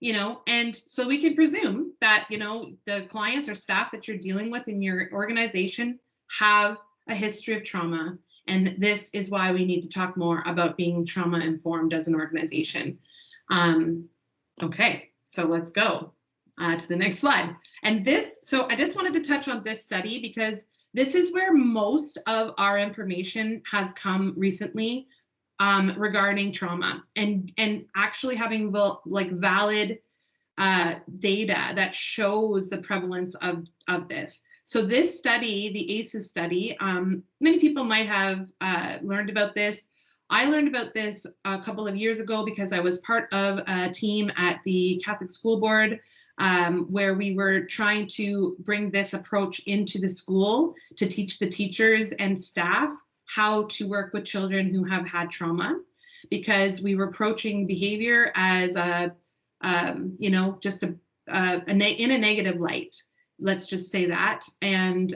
And so we can presume that, the clients or staff that you're dealing with in your organization have a history of trauma. And this is why we need to talk more about being trauma informed as an organization. Okay, so let's go to the next slide. And so I just wanted to touch on this study because this is where most of our information has come recently regarding trauma and actually having valid data that shows the prevalence of this. So this study, the ACEs study, many people might have learned about this. I learned about this a couple of years ago because I was part of a team at the Catholic School Board where we were trying to bring this approach into the school to teach the teachers and staff how to work with children who have had trauma, because we were approaching behavior as just in a negative light. Let's just say that. And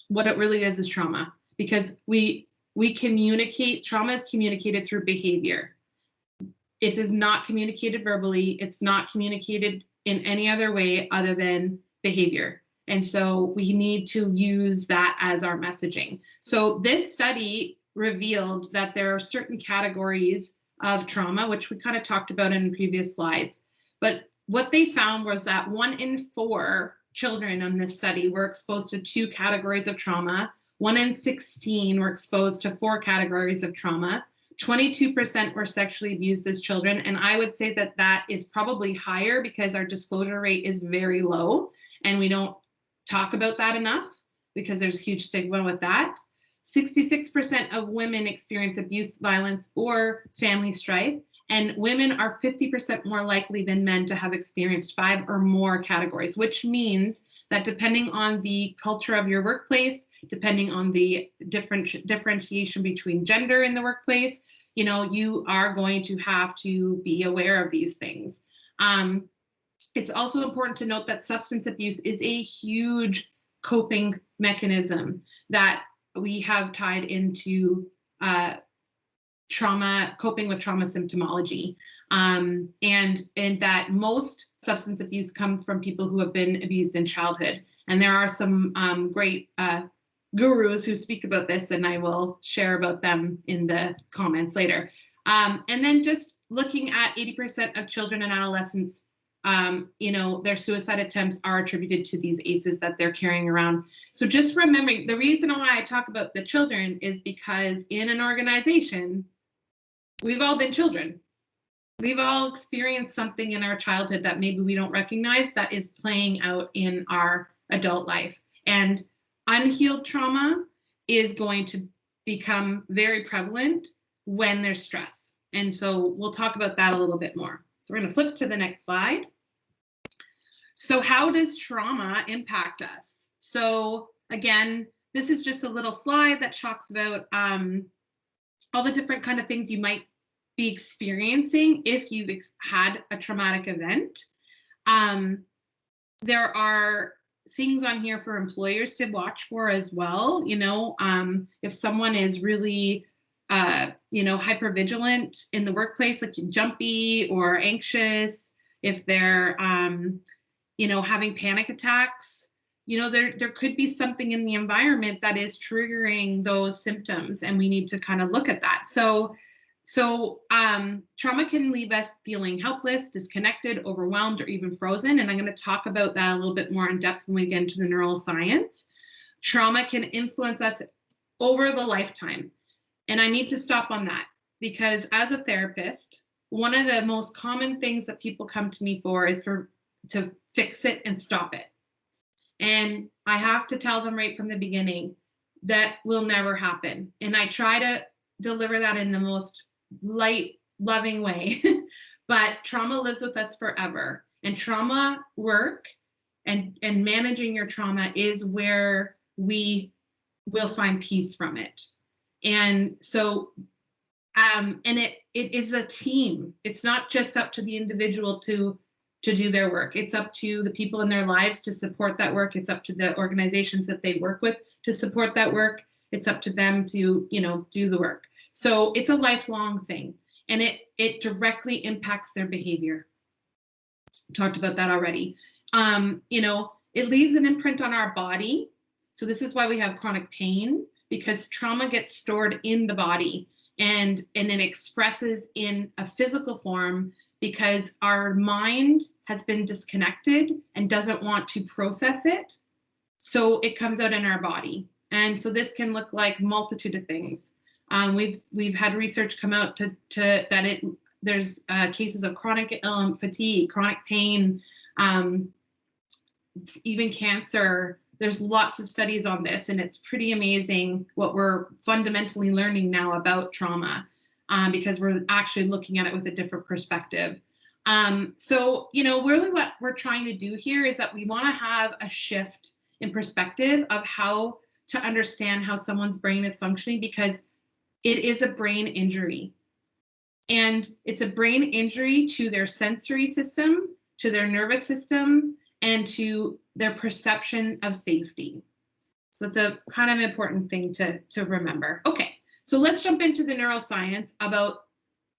what it really is trauma, because we communicate, trauma is communicated through behavior. It is not communicated verbally. It's not communicated in any other way other than behavior. And so we need to use that as our messaging. So this study revealed that there are certain categories of trauma, which we kind of talked about in previous slides. But what they found was that 1 in 4 children in this study were exposed to 2 categories of trauma. 1 in 16 were exposed to 4 categories of trauma. 22% were sexually abused as children. And I would say that that is probably higher because our disclosure rate is very low and we don't talk about that enough because there's huge stigma with that. 66% of women experience abuse, violence, or family strife, and women are 50% more likely than men to have experienced 5 or more categories, which means that depending on the culture of your workplace, depending on the differentiation between gender in the workplace, you are going to have to be aware of these things. It's also important to note that substance abuse is a huge coping mechanism that we have tied into trauma, coping with trauma symptomology, and that most substance abuse comes from people who have been abused in childhood. And there are some great gurus who speak about this, and I will share about them in the comments later. And then just looking at 80% of children and adolescents, their suicide attempts are attributed to these ACEs that they're carrying around. So just remembering, the reason why I talk about the children is because in an organization, we've all been children. We've all experienced something in our childhood that maybe we don't recognize that is playing out in our adult life. And unhealed trauma is going to become very prevalent when there's stress. And so we'll talk about that a little bit more. So we're going to flip to the next slide. So how does trauma impact us? So again, this is just a little slide that talks about all the different kind of things you might be experiencing if you've had a traumatic event. There are things on here for employers to watch for as well. If someone is really hypervigilant in the workplace, like jumpy or anxious, if they're having panic attacks, there could be something in the environment that is triggering those symptoms, and we need to kind of look at that. So trauma can leave us feeling helpless, disconnected, overwhelmed, or even frozen. And I'm going to talk about that a little bit more in depth when we get into the neuroscience. Trauma can influence us over the lifetime. And I need to stop on that because as a therapist, one of the most common things that people come to me for is to fix it and stop it. And I have to tell them right from the beginning that will never happen. And I try to deliver that in the most light, loving way. But trauma lives with us forever. And trauma work and managing your trauma is where we will find peace from it. And so, and it is a team. It's not just up to the individual to do their work. It's up to the people in their lives to support that work. It's up to the organizations that they work with to support that work. It's up to them to, do the work. So it's a lifelong thing, and it directly impacts their behavior. Talked about that already. You know, it leaves an imprint on our body. So this is why we have chronic pain, because trauma gets stored in the body, and it expresses in a physical form because our mind has been disconnected and doesn't want to process it. So it comes out in our body. And so this can look like multitude of things. We've had research come out to that there's cases of chronic fatigue, chronic pain, even cancer. There's lots of studies on this, and it's pretty amazing what we're fundamentally learning now about trauma, because we're actually looking at it with a different perspective. So, you know, really what we're trying to do here is that we want to have a shift in perspective of how to understand how someone's brain is functioning, because it is a brain injury. And it's a brain injury to their sensory system, to their nervous system, and to their perception of safety. So it's a kind of important thing to remember. Okay, so let's jump into the neuroscience about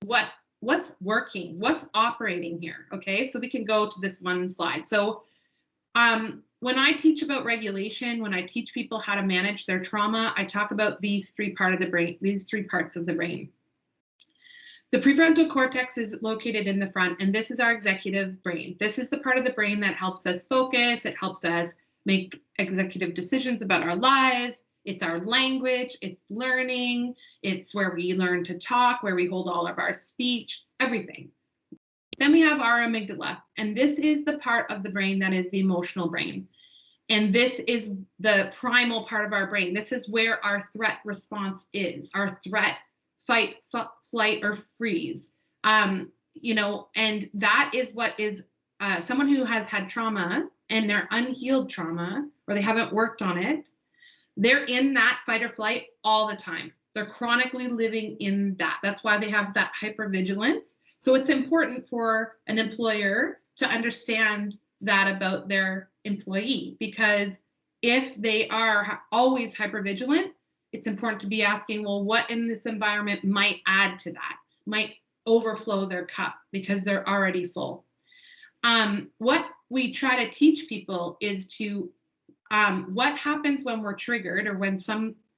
what's working, what's operating here. Okay, so we can go to this one slide. So when I teach about regulation, when I teach people how to manage their trauma, I talk about these three parts of the brain. The prefrontal cortex is located in the front, and this is our executive brain. This is the part of the brain that helps us focus. It helps us make executive decisions about our lives. It's our language, it's learning, it's where we learn to talk, where we hold all of our speech, everything. Then we have our amygdala, and this is the part of the brain that is the emotional brain. And this is the primal part of our brain. This is where our threat response is, our threat, fight, flight, or freeze. You know, and that is what is someone who has had trauma and they're unhealed trauma, or they haven't worked on it, they're in that fight or flight all the time. They're chronically living in that. That's why they have that hypervigilance. So it's important for an employer to understand that about their employee, because if they are always hypervigilant, it's important to be asking, well, what in this environment might add to that, might overflow their cup because they're already full. What we try to teach people is to what happens when we're triggered, or when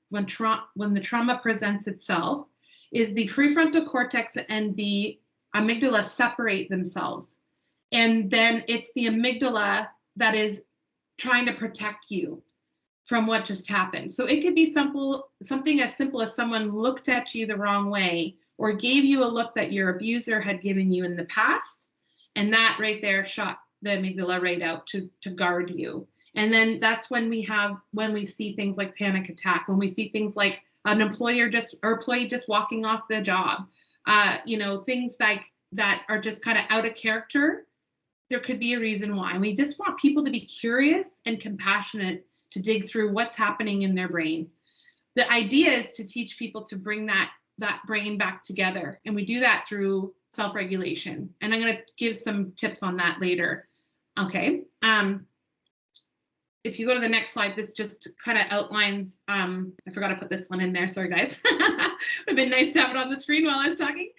the trauma presents itself, is the prefrontal cortex and the amygdala separate themselves. And then it's the amygdala that is trying to protect you from what just happened. So it could be something as simple as someone looked at you the wrong way, or gave you a look that your abuser had given you in the past. And that right there shot the amygdala right out to guard you. And then that's when we see things like panic attack, when we see things like an employee just walking off the job, you know, things like that are just kind of out of character. There could be a reason why. And we just want people to be curious and compassionate to dig through what's happening in their brain. The idea is to teach people to bring that brain back together. And we do that through self-regulation. And I'm going to give some tips on that later. Okay. If you go to the next slide, this just kind of outlines, I forgot to put this one in there. Sorry, guys. It would have been nice to have it on the screen while I was talking.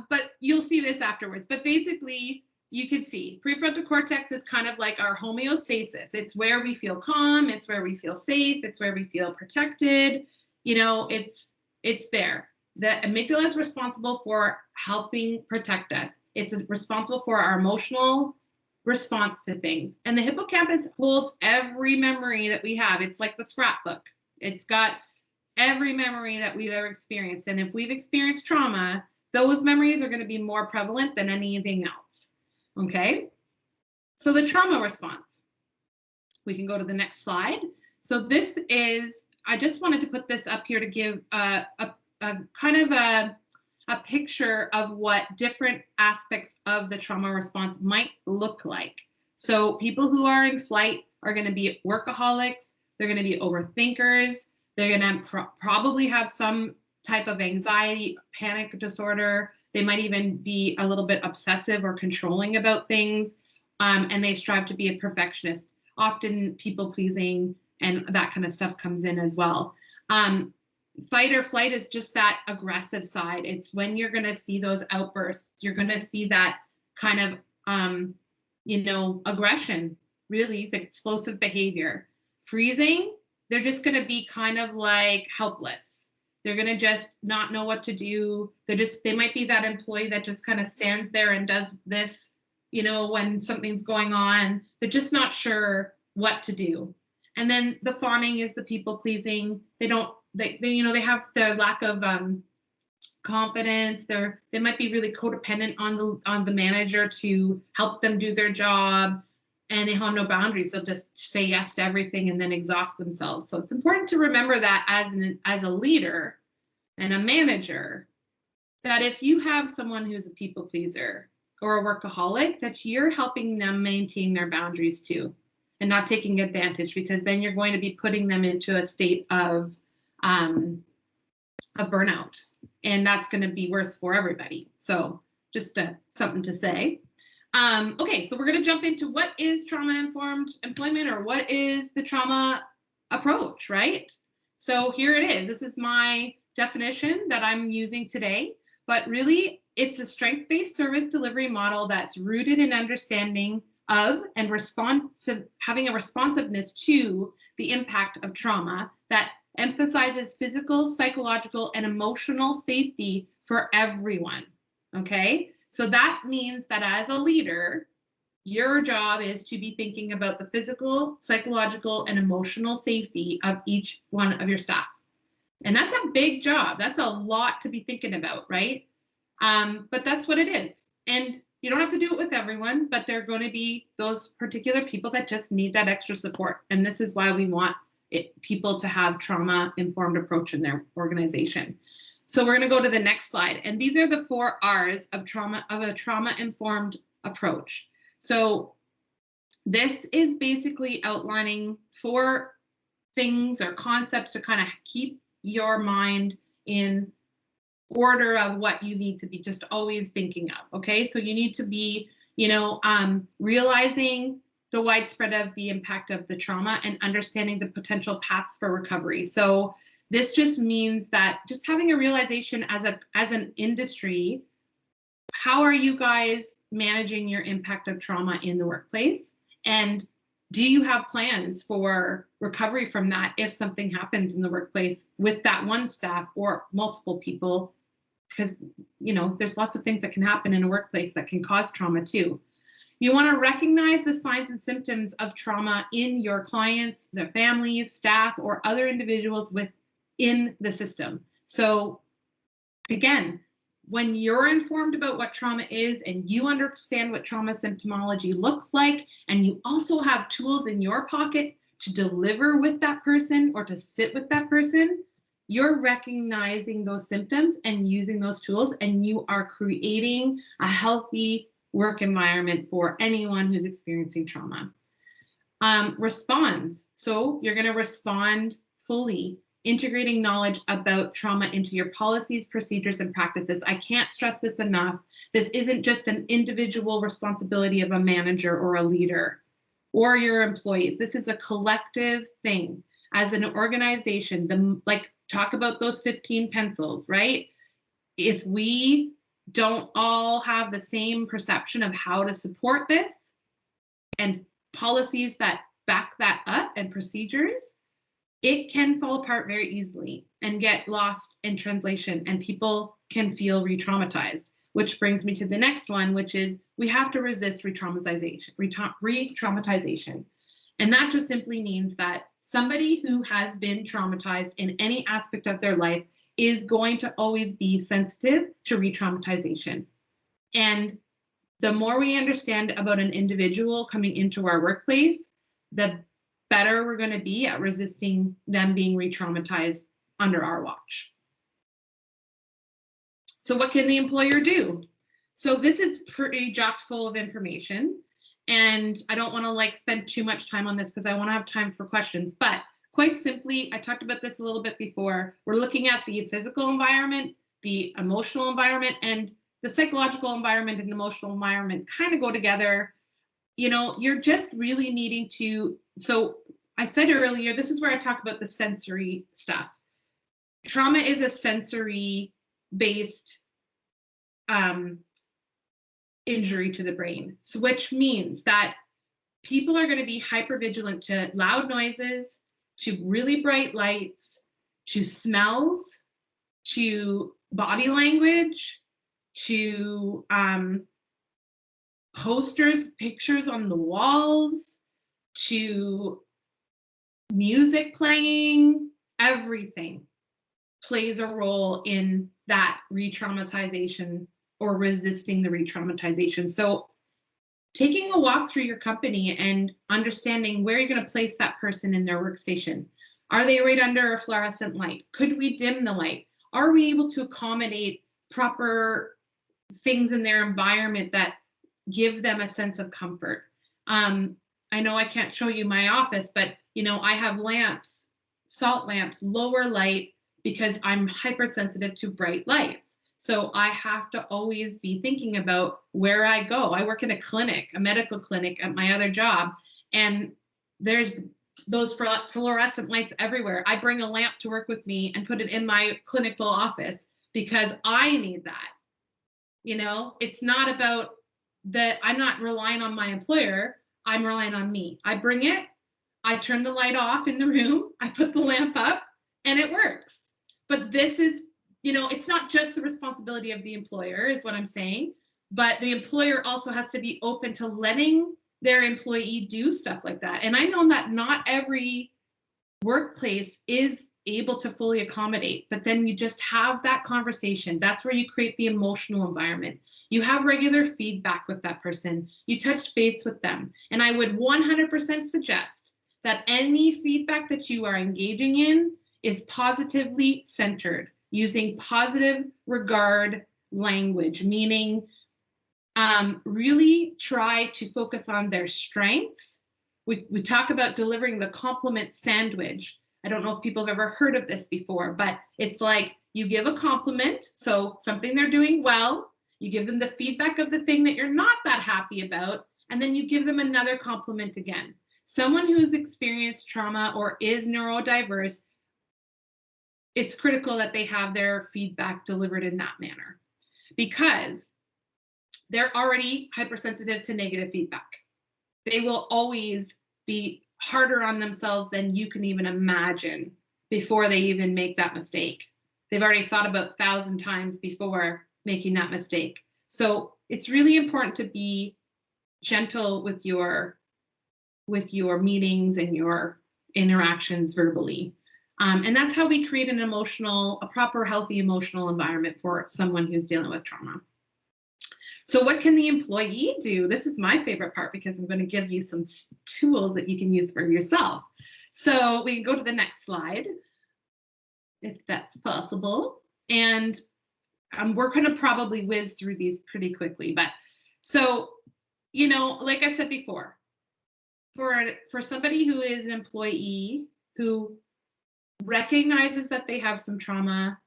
But you'll see this afterwards. But basically, you can see prefrontal cortex is kind of like our homeostasis. It's where we feel calm. It's where we feel safe. It's where we feel protected. You know, it's there. The amygdala is responsible for helping protect us. It's responsible for our emotional response to things. And the hippocampus holds every memory that we have. It's like the scrapbook. It's got every memory that we've ever experienced. And if we've experienced trauma, those memories are going to be more prevalent than anything else. Okay, so the trauma response. We can go to the next slide. So this is, I just wanted to put this up here to give a kind of a picture of what different aspects of the trauma response might look like. So people who are in flight are going to be workaholics. They're going to be overthinkers. They're going to probably have some type of anxiety, panic disorder. They might even be a little bit obsessive or controlling about things. And they strive to be a perfectionist. Often people pleasing and that kind of stuff comes in as well. Fight or flight is just that aggressive side. It's when you're going to see those outbursts. You're going to see that kind of aggression, really the explosive behavior. Freezing, they're just going to be kind of like helpless. They're going to just not know what to do. They might be that employee that just kind of stands there and does this, when something's going on. They're just not sure what to do. And then the fawning is the people pleasing. They have the lack of confidence. They might be really codependent on the manager to help them do their job, and they have no boundaries. They'll just say yes to everything and then exhaust themselves. So it's important to remember that as a leader and a manager, that if you have someone who's a people pleaser or a workaholic, that you're helping them maintain their boundaries too, and not taking advantage, because then you're going to be putting them into a state of a burnout, and that's going to be worse for everybody. So just something to say. Okay, so we're going to jump into what is trauma-informed employment, or what is the trauma approach, right? So here it is. This is my definition that I'm using today, but really it's a strength-based service delivery model that's rooted in understanding of and having a responsiveness to the impact of trauma, that emphasizes physical, psychological, and emotional safety for everyone. Okay, so that means that as a leader, your job is to be thinking about the physical, psychological, and emotional safety of each one of your staff. And that's a big job. That's a lot to be thinking about, right? But that's what it is. And you don't have to do it with everyone, but there are going to be those particular people that just need that extra support. And this is why we want people to have trauma-informed approach in their organization. So we're going to go to the next slide. And these are the 4 R's of a trauma-informed approach. So this is basically outlining 4 things or concepts to kind of keep your mind in order of what you need to be just always thinking of. Okay, so you need to be, realizing the widespread of the impact of the trauma and understanding the potential paths for recovery. So this just means that just having a realization as an industry, how are you guys managing your impact of trauma in the workplace? And do you have plans for recovery from that if something happens in the workplace with that one staff or multiple people? Because, there's lots of things that can happen in a workplace that can cause trauma too. You want to recognize the signs and symptoms of trauma in your clients, their families, staff, or other individuals within the system. So again, when you're informed about what trauma is and you understand what trauma symptomology looks like, and you also have tools in your pocket to deliver with that person or to sit with that person, you're recognizing those symptoms and using those tools, and you are creating a healthy work environment for anyone who's experiencing trauma. Responds. So you're going to respond fully, integrating knowledge about trauma into your policies, procedures, and practices. I can't stress this enough. This isn't just an individual responsibility of a manager or a leader or your employees. This is a collective thing. As an organization, talk about those 15 pencils, right? If we don't all have the same perception of how to support this and policies that back that up and procedures, it can fall apart very easily and get lost in translation, and people can feel re-traumatized, which brings me to the next one, which is we have to resist re-traumatization. And that just simply means that somebody who has been traumatized in any aspect of their life is going to always be sensitive to re-traumatization. And the more we understand about an individual coming into our workplace, the better we're going to be at resisting them being re-traumatized under our watch. So what can the employer do? So this is pretty chock full of information, and I don't want to spend too much time on this because I want to have time for questions. But quite simply, I talked about this a little bit before. We're looking at the physical environment, the emotional environment, and the psychological environment and emotional environment kind of go together. You're just really needing to, so I said earlier, this is where I talk about the sensory stuff. Trauma is a sensory based injury to the brain. So which means that people are going to be hypervigilant to loud noises, to really bright lights, to smells, to body language, to posters, pictures on the walls, to music playing. Everything plays a role in that re-traumatization or resisting the re-traumatization. So taking a walk through your company and understanding where you're going to place that person in their workstation. Are they right under a fluorescent light? Could we dim the light? Are we able to accommodate proper things in their environment that give them a sense of comfort? I know I can't show you my office, but I have lamps, salt lamps, lower light, because I'm hypersensitive to bright lights. So I have to always be thinking about where I go. I work in a clinic, a medical clinic at my other job, and there's those fluorescent lights everywhere. I bring a lamp to work with me and put it in my clinical office because I need that. It's not about that. I'm not relying on my employer. I'm relying on me. I bring it, I turn the light off in the room, I put the lamp up, and it works. But this is, it's not just the responsibility of the employer, is what I'm saying, but the employer also has to be open to letting their employee do stuff like that. And I know that not every workplace is able to fully accommodate, but then you just have that conversation. That's where you create the emotional environment. You have regular feedback with that person. You touch base with them. And I would 100% suggest that any feedback that you are engaging in is positively centered, using positive regard language, meaning really try to focus on their strengths. We talk about delivering the compliment sandwich. I don't know if people have ever heard of this before, but it's like you give a compliment, so something they're doing well, you give them the feedback of the thing that you're not that happy about, and then you give them another compliment again. Someone who's experienced trauma or is neurodiverse, it's critical that they have their feedback delivered in that manner because they're already hypersensitive to negative feedback. They will always be harder on themselves than you can even imagine before they even make that mistake. They've already thought about 1,000 times before making that mistake. So it's really important to be gentle with your meetings and your interactions verbally. And that's how we create a proper, healthy emotional environment for someone who's dealing with trauma. So what can the employee do? This is my favorite part because I'm going to give you some tools that you can use for yourself. So we can go to the next slide, if that's possible. And we're going to probably whiz through these pretty quickly. But so, like I said before, for somebody who is an employee who recognizes that they have some trauma,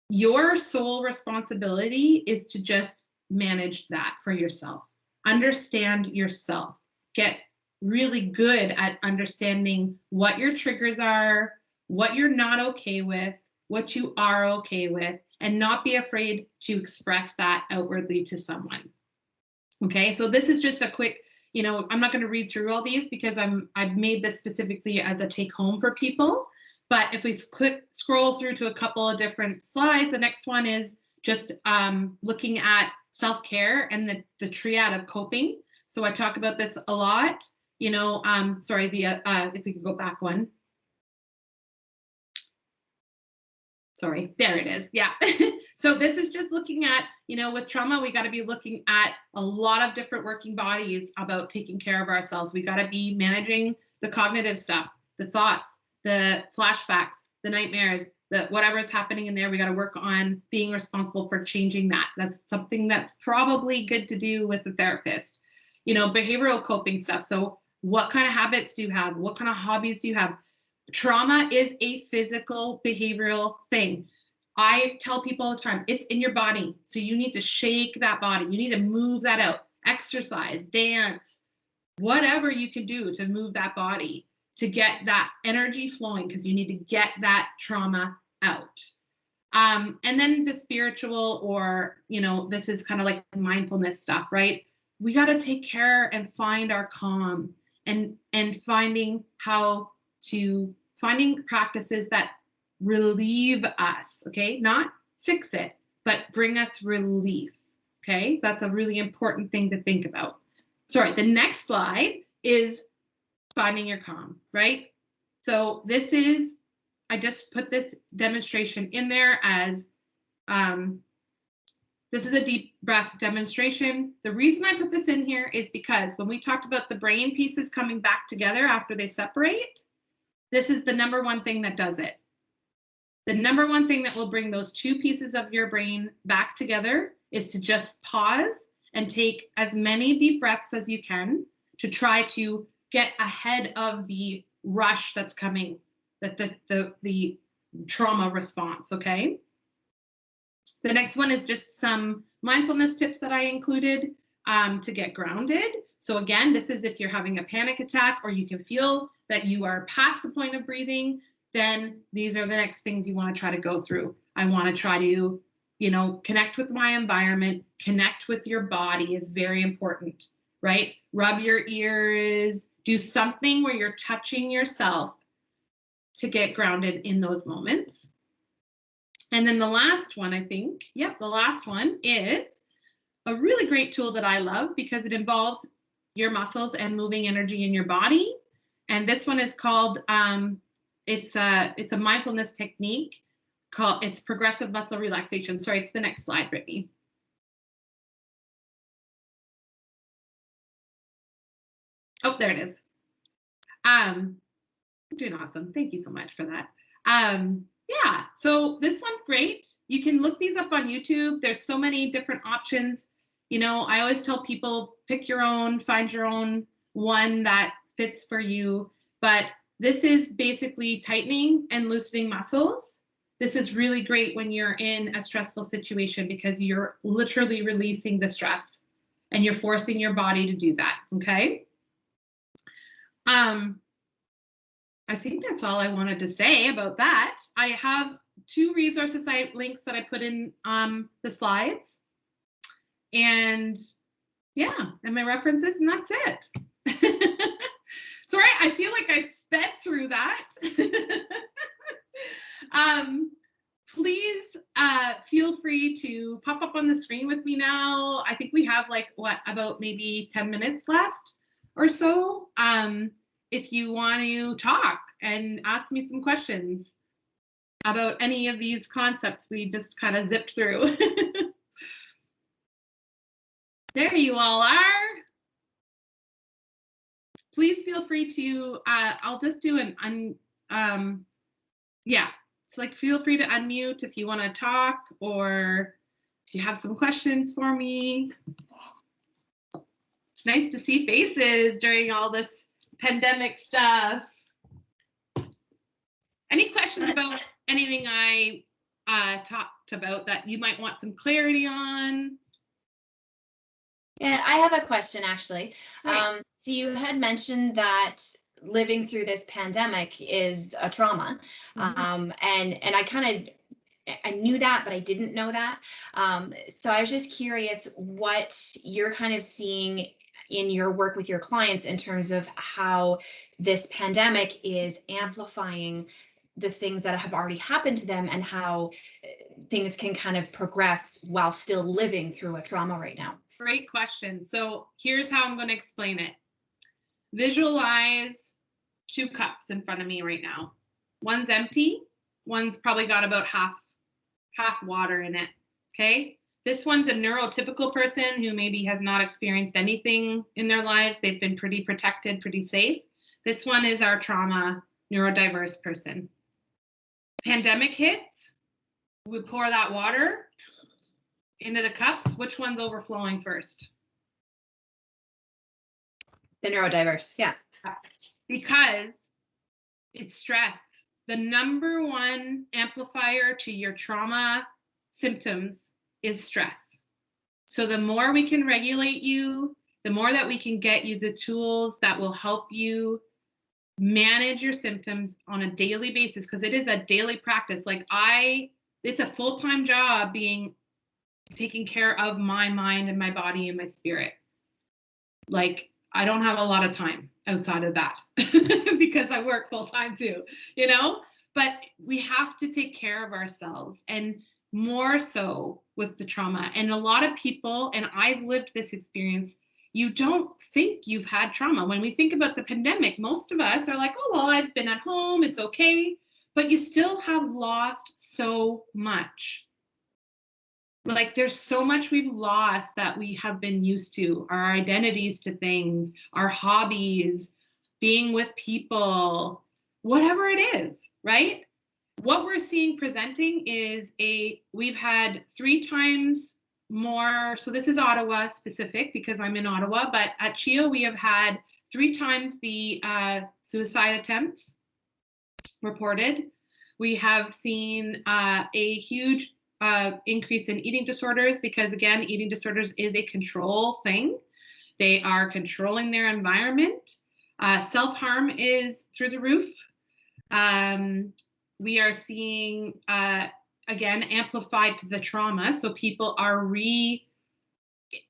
your sole responsibility is to just manage that for yourself. Understand yourself. Get really good at understanding what your triggers are, what you're not okay with, what you are okay with, and not be afraid to express that outwardly to someone. Okay, so this is just a quick, I'm not going to read through all these because I've made this specifically as a take home for people. But if we scroll through to a couple of different slides, the next one is just looking at self-care and the triad of coping. So I talk about this a lot. If we could go back one. Sorry, there it is. Yeah. So this is just looking at, with trauma, we got to be looking at a lot of different working bodies about taking care of ourselves. We got to be managing the cognitive stuff, the thoughts, the flashbacks, the nightmares, whatever's happening in there. We got to work on being responsible for changing that. That's something that's probably good to do with a therapist. Behavioral coping stuff. So what kind of habits do you have? What kind of hobbies do you have? Trauma is a physical behavioral thing. I tell people all the time, it's in your body. So you need to shake that body. You need to move that out. Exercise, dance, whatever you can do to move that body to get that energy flowing, because you need to get that trauma out. And then the spiritual, or, this is kind of like mindfulness stuff, right? We got to take care and find our calm, and finding practices that relieve us, okay? Not fix it, but bring us relief, okay? That's a really important thing to think about. Sorry, the next slide is finding your calm, right? So I just put this demonstration in there as, this is a deep breath demonstration. The reason I put this in here is because when we talked about the brain pieces coming back together after they separate, this is the number one thing that does it. The number one thing that will bring those two pieces of your brain back together is to just pause and take as many deep breaths as you can to try to get ahead of the rush that's coming, that the trauma response, okay? The next one is just some mindfulness tips that I included to get grounded. So again, this is if you're having a panic attack or you can feel that you are past the point of breathing, then these are the next things you want to try to go through. I want to try to, connect with my environment, connect with your body is very important, right? Rub your ears, do something where you're touching yourself to get grounded in those moments. And then the last one, the last one is a really great tool that I love because it involves your muscles and moving energy in your body. And this one is called, it's a mindfulness technique called, it's progressive muscle relaxation. Sorry, it's the next slide, Brittany. Oh, there it is. I'm doing awesome. Thank you so much for that. Yeah, so this one's great. You can look these up on YouTube. There's so many different options. I always tell people, pick your own, find your own one that fits for you. But this is basically tightening and loosening muscles. This is really great when you're in a stressful situation because you're literally releasing the stress and you're forcing your body to do that, okay? I think that's all I wanted to say about that. I have two resources links that I put in the slides. And yeah, and my references, and that's it. Sorry, I feel like I sped through that. Please feel free to pop up on the screen with me now. I think we have about maybe 10 minutes left or so. If you want to talk and ask me some questions about any of these concepts we just kind of zipped through. There you all are. Please feel free to, I'll just do feel free to unmute if you want to talk or if you have some questions for me. It's nice to see faces during all this pandemic stuff. Any questions about anything I talked about that you might want some clarity on? Yeah, I have a question actually. Right. So you had mentioned that living through this pandemic is a trauma. Mm-hmm. And I knew that, but I didn't know that. So I was just curious what you're kind of seeing in your work with your clients in terms of how this pandemic is amplifying the things that have already happened to them and how things can kind of progress while still living through a trauma right now. Great question. So here's how I'm going to explain it. Visualize 2 cups in front of me right now. One's empty. One's probably got about half water in it. Okay. This one's a neurotypical person who maybe has not experienced anything in their lives. They've been pretty protected, pretty safe. This one is our trauma, neurodiverse person. Pandemic hits. We pour that water into the cups. Which one's overflowing first? The neurodiverse, yeah. Because it's stress. The number one amplifier to your trauma symptoms is stress. So the more we can regulate you, the more that we can get you the tools that will help you manage your symptoms on a daily basis, because it is a daily practice. it's a full-time job taking care of my mind and my body and my spirit. Like, I don't have a lot of time outside of that because I work full-time too, but we have to take care of ourselves, and more so with the trauma. And a lot of people, and I've lived this experience, you don't think you've had trauma. When we think about the pandemic, most of us are like, oh, well, I've been at home, it's okay. But you still have lost so much. Like, there's so much we've lost that we have been used to, our identities to things, our hobbies, being with people, whatever it is, right? What we're seeing presenting is we've had 3 times more, so this is Ottawa specific because I'm in Ottawa, but at CHEO we have had 3 times the suicide attempts reported. We have seen a huge increase in eating disorders because, again, eating disorders is a control thing. They are controlling their environment. Self-harm is through the roof. We are seeing, again, amplified to the trauma. So people are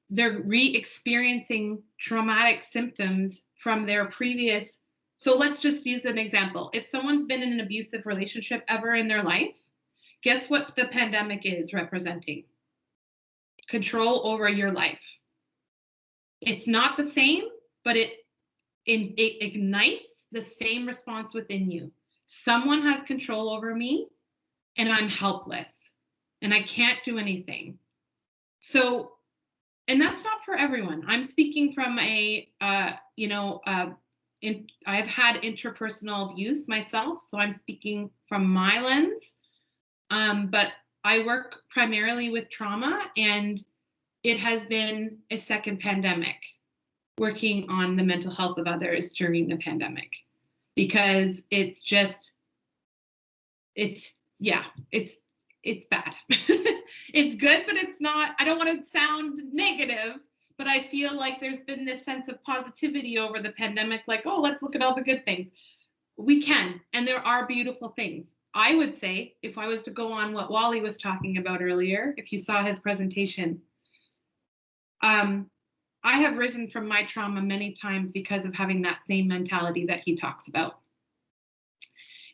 they're re-experiencing traumatic symptoms from their previous. So let's just use an example. If someone's been in an abusive relationship ever in their life, guess what the pandemic is representing? Control over your life. It's not the same, but it ignites the same response within you. Someone has control over me and I'm helpless and I can't do anything. So, and that's not for everyone. I'm speaking from I've had interpersonal abuse myself, so I'm speaking from my lens. But I work primarily with trauma, and it has been a second pandemic working on the mental health of others during the pandemic, because it's bad. It's good, but it's not, I don't want to sound negative, but I feel like there's been this sense of positivity over the pandemic, like, oh, let's look at all the good things. We can, and there are beautiful things. I would say, if I was to go on what Wally was talking about earlier, if you saw his presentation, I have risen from my trauma many times because of having that same mentality that he talks about.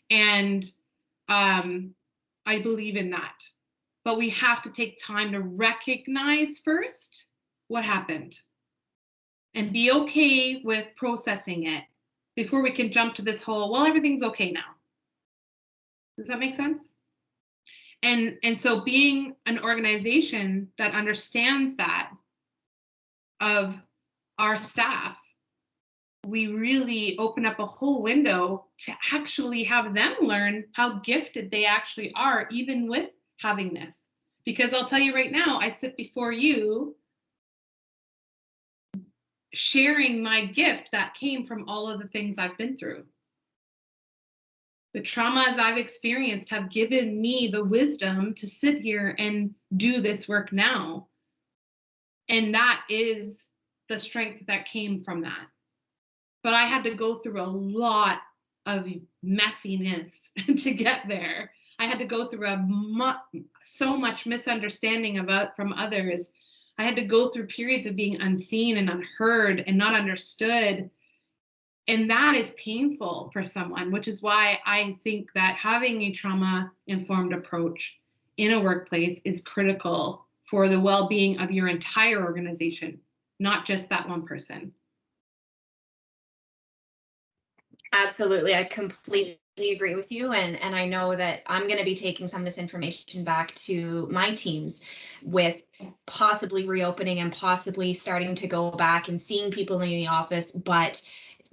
And I believe in that. But we have to take time to recognize first what happened and be okay with processing it before we can jump to this whole, well, everything's okay now. Does that make sense? And so being an organization that understands that of our staff, we really open up a whole window to actually have them learn how gifted they actually are, even with having this. Because I'll tell you right now, I sit before you sharing my gift that came from all of the things I've been through. The traumas I've experienced have given me the wisdom to sit here and do this work now. And that is the strength that came from that. But I had to go through a lot of messiness to get there. I had to go through so much misunderstanding from others. I had to go through periods of being unseen and unheard and not understood. And that is painful for someone, which is why I think that having a trauma-informed approach in a workplace is critical for the well-being of your entire organization, not just that one person. Absolutely. I completely agree with you. And I know that I'm going to be taking some of this information back to my teams with possibly reopening and possibly starting to go back and seeing people in the office, but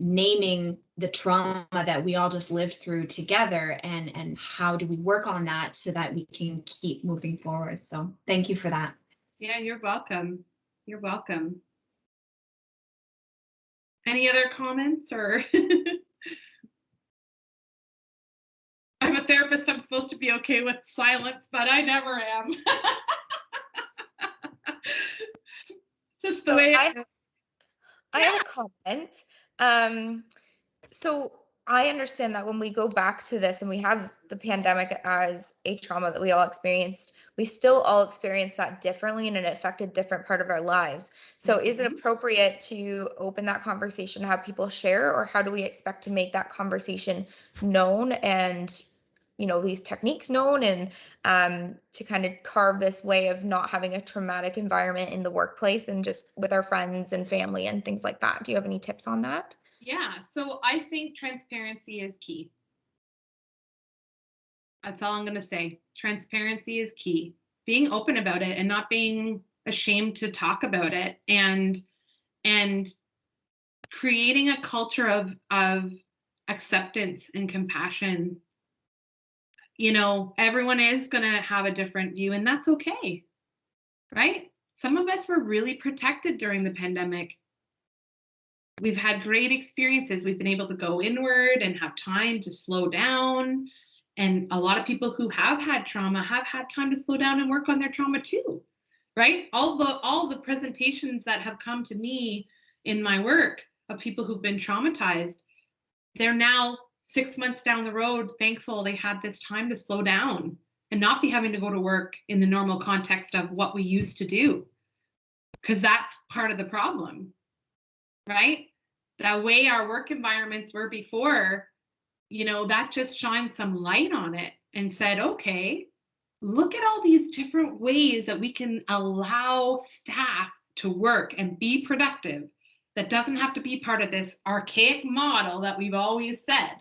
naming the trauma that we all just lived through together, and how do we work on that so that we can keep moving forward. So thank you for that. Yeah, you're welcome. You're welcome. Any other comments or? I'm a therapist. I'm supposed to be okay with silence, but I never am. Just the way I have a comment. So I understand that when we go back to this and we have the pandemic as a trauma that we all experienced, we still all experience that differently and it affected different part of our lives. So is it appropriate to open that conversation, have people share, or how do we expect to make that conversation known and, these techniques known, and to kind of carve this way of not having a traumatic environment in the workplace and just with our friends and family and things like that? Do you have any tips on that? Yeah, so I think transparency is key. That's all I'm going to say. Transparency is key. Being open about it and not being ashamed to talk about it, and creating a culture of acceptance and compassion. Everyone is going to have a different view, and that's okay. Right? Some of us were really protected during the pandemic. We've had great experiences. We've been able to go inward and have time to slow down. And a lot of people who have had trauma have had time to slow down and work on their trauma too, right? All the presentations that have come to me in my work of people who've been traumatized, they're now 6 months down the road, thankful they had this time to slow down and not be having to go to work in the normal context of what we used to do. Because that's part of the problem, right? The way our work environments were before, that just shined some light on it and said, okay, look at all these different ways that we can allow staff to work and be productive. That doesn't have to be part of this archaic model that we've always said,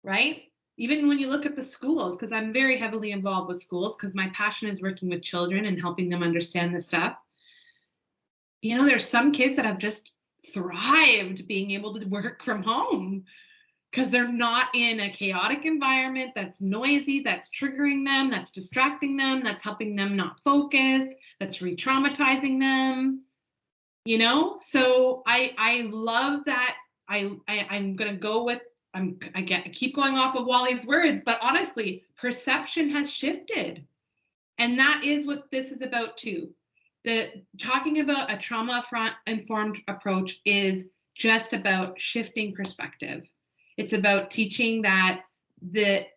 right? Even when you look at the schools, because I'm very heavily involved with schools because my passion is working with children and helping them understand this stuff. There's some kids that have just thrived being able to work from home because they're not in a chaotic environment that's noisy, that's triggering them, that's distracting them, that's helping them not focus, that's re-traumatizing them. So I love that. I'm gonna go with I keep going off of Wally's words, but honestly, perception has shifted, and that is what this is about too. Talking about a trauma-informed approach is just about shifting perspective. It's about teaching that it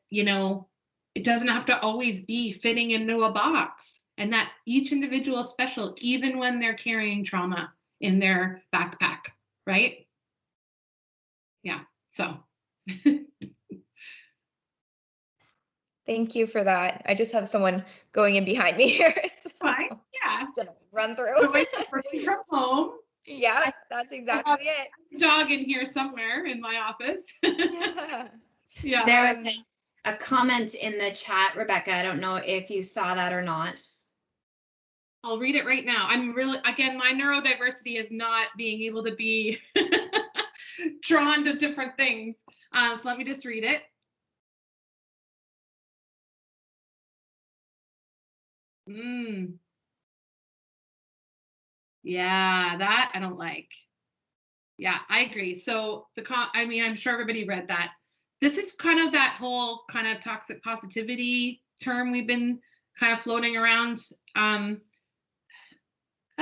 doesn't have to always be fitting into a box, and that each individual is special, even when they're carrying trauma in their backpack, right? Yeah, so. Thank you for that. I just have someone going in behind me here. So Fine, yeah. I'm gonna run through. Working from home. Yeah, that's exactly it. A dog in here somewhere in my office. Yeah. There was a comment in the chat, Rebecca. I don't know if you saw that or not. I'll read it right now. I'm really, again, my neurodiversity is not being able to be drawn to different things. So let me just read it. Yeah, that I don't like. Yeah, I agree. So I'm sure everybody read that. This is kind of that whole kind of toxic positivity term we've been kind of floating around. I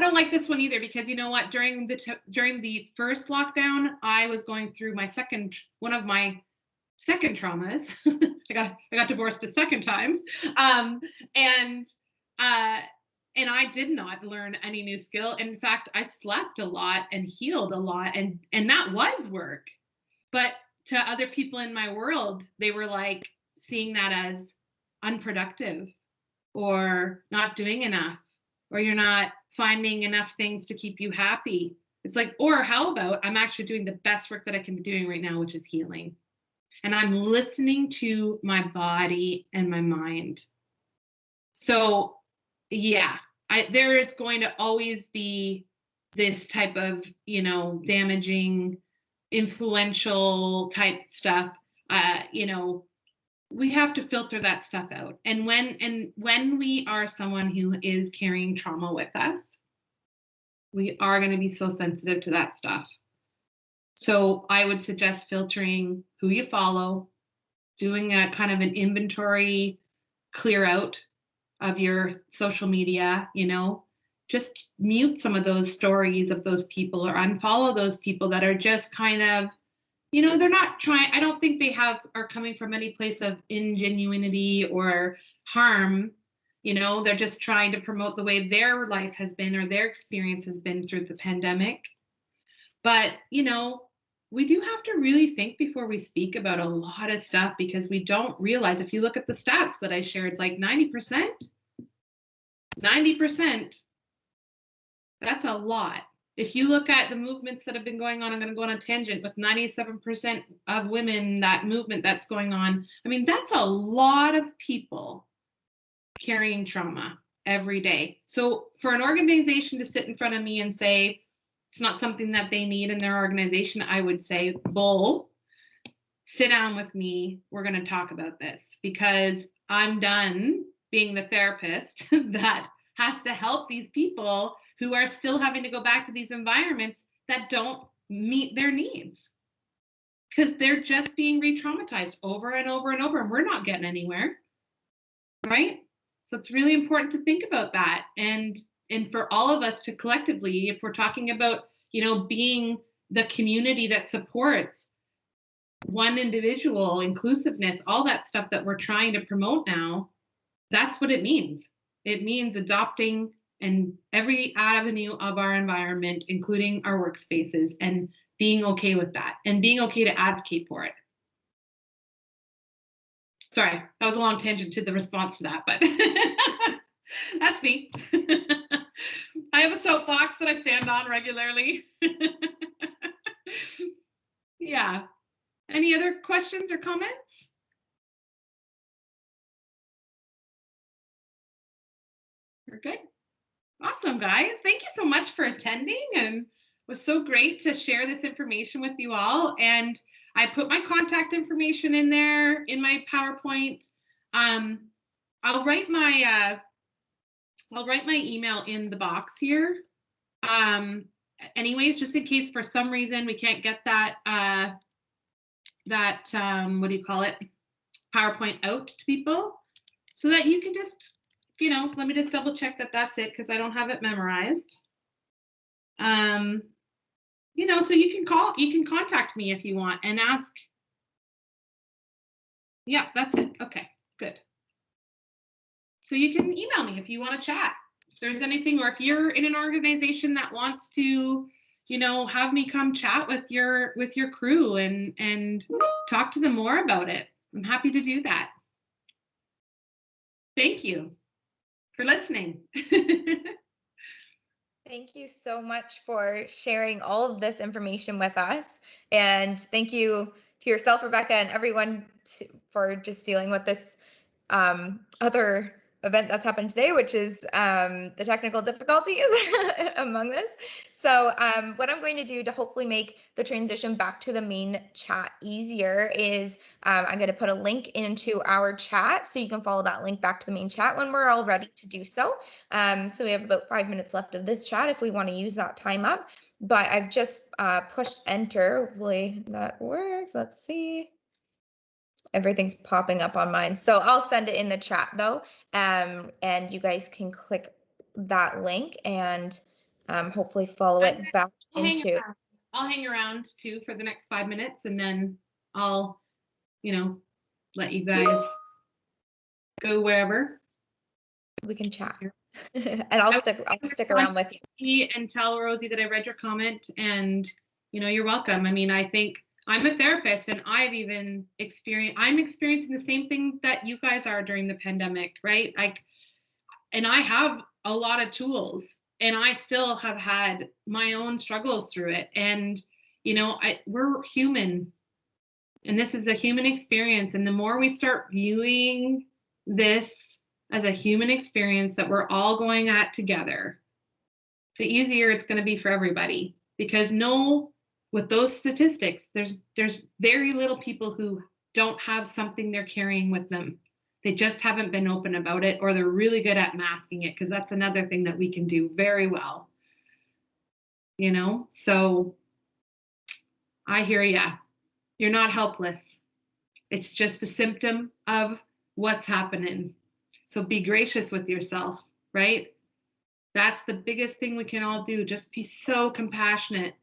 don't like this one either because you know what? During the first lockdown, I was going through one of my second traumas. I got divorced a second time, and I did not learn any new skill. In fact, I slept a lot and healed a lot, and that was work. But to other people in my world, they were like seeing that as unproductive or not doing enough, or you're not finding enough things to keep you happy. It's like, or how about I'm actually doing the best work that I can be doing right now, which is healing. And I'm listening to my body and my mind. So yeah, there is going to always be this type of, damaging, influential type stuff. We have to filter that stuff out. And when we are someone who is carrying trauma with us, we are going to be so sensitive to that stuff. So I would suggest filtering who you follow, doing a kind of an inventory clear out of your social media, just mute some of those stories of those people or unfollow those people that are just kind of they're not trying, I don't think they are coming from any place of ingenuity or harm. They're just trying to promote the way their life has been or their experience has been through the pandemic. But, we do have to really think before we speak about a lot of stuff, because we don't realize, if you look at the stats that I shared, like 90%, that's a lot. If you look at the movements that have been going on, I'm going to go on a tangent, with 97% of women, that movement that's going on. I mean, that's a lot of people carrying trauma every day. So for an organization to sit in front of me and say it's not something that they need in their organization, I would say, bull, sit down with me. We're going to talk about this, because I'm done being the therapist that has to help these people who are still having to go back to these environments that don't meet their needs, because they're just being re-traumatized over and over and over, and we're not getting anywhere, right? So it's really important to think about that, and for all of us to collectively, if we're talking about, being the community that supports one individual, inclusiveness, all that stuff that we're trying to promote now, that's what it means. It means adopting in every avenue of our environment, including our workspaces, and being okay with that, and being okay to advocate for it. Sorry, that was a long tangent to the response to that, but that's me. I have a soapbox that I stand on regularly. Yeah. Any other questions or comments? We're good. Awesome, guys. Thank you so much for attending, and it was so great to share this information with you all. And I put my contact information in there in my PowerPoint. I'll write my email in the box here. Anyways, just in case for some reason we can't get that what do you call it, PowerPoint out to people, so that you can just, let me just double check that that's it, because I don't have it memorized. So you can contact me if you want and ask. Yeah, that's it. Okay, good. So you can email me if you want to chat, if there's anything, or if you're in an organization that wants to, have me come chat with your crew and talk to them more about it. I'm happy to do that. Thank you for listening. Thank you so much for sharing all of this information with us. And thank you to yourself, Rebecca, and everyone for just dealing with this other event that's happened today, which is the technical difficulties among this. So what I'm going to do to hopefully make the transition back to the main chat easier is I'm going to put a link into our chat, so you can follow that link back to the main chat when we're all ready to do so. So we have about 5 minutes left of this chat if we want to use that time up, but I've just pushed enter. Hopefully that works. Let's see. Everything's popping up on mine. So I'll send it in the chat though. And you guys can click that link and hopefully follow it back into. I'll hang around too for the next 5 minutes, and then I'll, let you guys go wherever. We can chat. And I'll stick around with you. And tell Rosie that I read your comment, and you're welcome. I mean, I think I'm a therapist, and I'm experiencing the same thing that you guys are during the pandemic, right? And I have a lot of tools, and I still have had my own struggles through it. And, we're human, and this is a human experience. And the more we start viewing this as a human experience that we're all going at together, the easier it's going to be for everybody. Because with those statistics, there's very little people who don't have something they're carrying with them. They just haven't been open about it, or they're really good at masking it, because that's another thing that we can do very well. So I hear ya. You're not helpless. It's just a symptom of what's happening. So be gracious with yourself, right? That's the biggest thing we can all do. Just be so compassionate.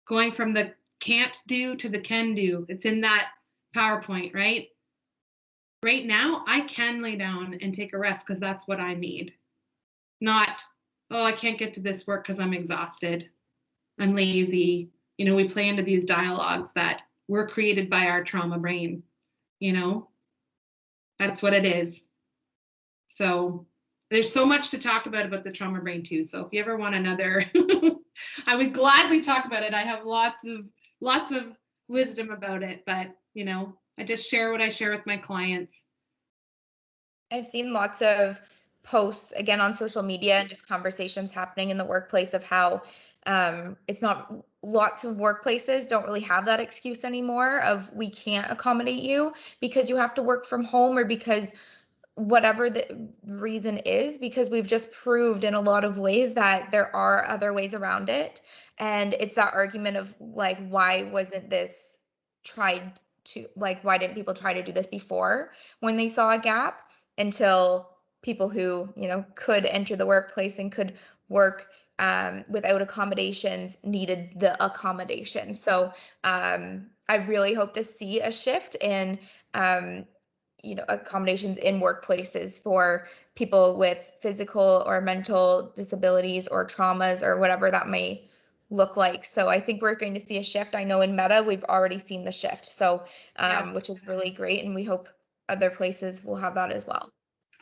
Going from the can't do to the can do. It's in that PowerPoint, right? Right now, I can lay down and take a rest because that's what I need. Not, oh, I can't get to this work because I'm exhausted. I'm lazy. You know, we play into these dialogues that were created by our trauma brain. You know, that's what it is. So there's so much to talk about the trauma brain too. So if you ever want another, I would gladly talk about it. I have lots of wisdom about it, but you know, I just share what I share with my clients. I've seen lots of posts again on social media and just conversations happening in the workplace of how it's not, lots of workplaces don't really have that excuse anymore of we can't accommodate you because you have to work from home or because whatever the reason is, because we've just proved in a lot of ways that there are other ways around it. And it's that argument of like, why wasn't this tried to, like, why didn't people try to do this before when they saw a gap, until people who, you know, could enter the workplace and could work without accommodations needed the accommodation. So I really hope to see a shift in you know, accommodations in workplaces for people with physical or mental disabilities or traumas or whatever that may look like. So I think we're going to see a shift. I know in Meta we've already seen the shift, so which is really great, and we hope other places will have that as well.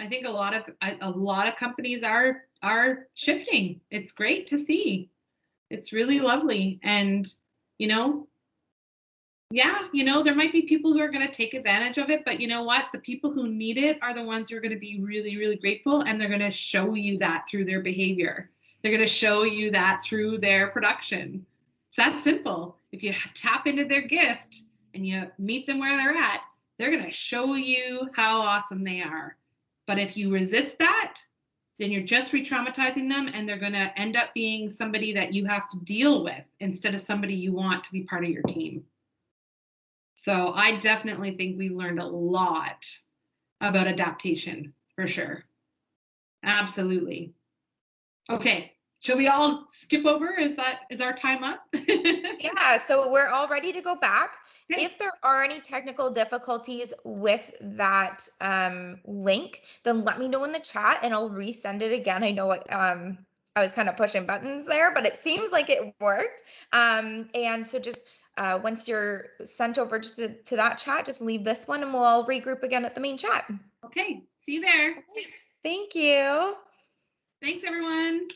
I think a lot of companies are shifting. It's great to see. It's really lovely, and you know, yeah, you know, there might be people who are going to take advantage of it, but you know what? The people who need it are the ones who are going to be really, really grateful, and they're going to show you that through their behavior. They're going to show you that through their production. It's that simple. If you tap into their gift and you meet them where they're at, they're going to show you how awesome they are. But if you resist that, then you're just re-traumatizing them, and they're going to end up being somebody that you have to deal with instead of somebody you want to be part of your team. So I definitely think we learned a lot about adaptation, for sure. Absolutely. Okay, shall we all skip over? Is our time up? Yeah, so we're all ready to go back. Okay. If there are any technical difficulties with that link, then let me know in the chat and I'll resend it again. I know I was kind of pushing buttons there, but it seems like it worked. And so just once you're sent over just to that chat, just leave this one and we'll all regroup again at the main chat. Okay, see you there. Thank you. Thanks, everyone.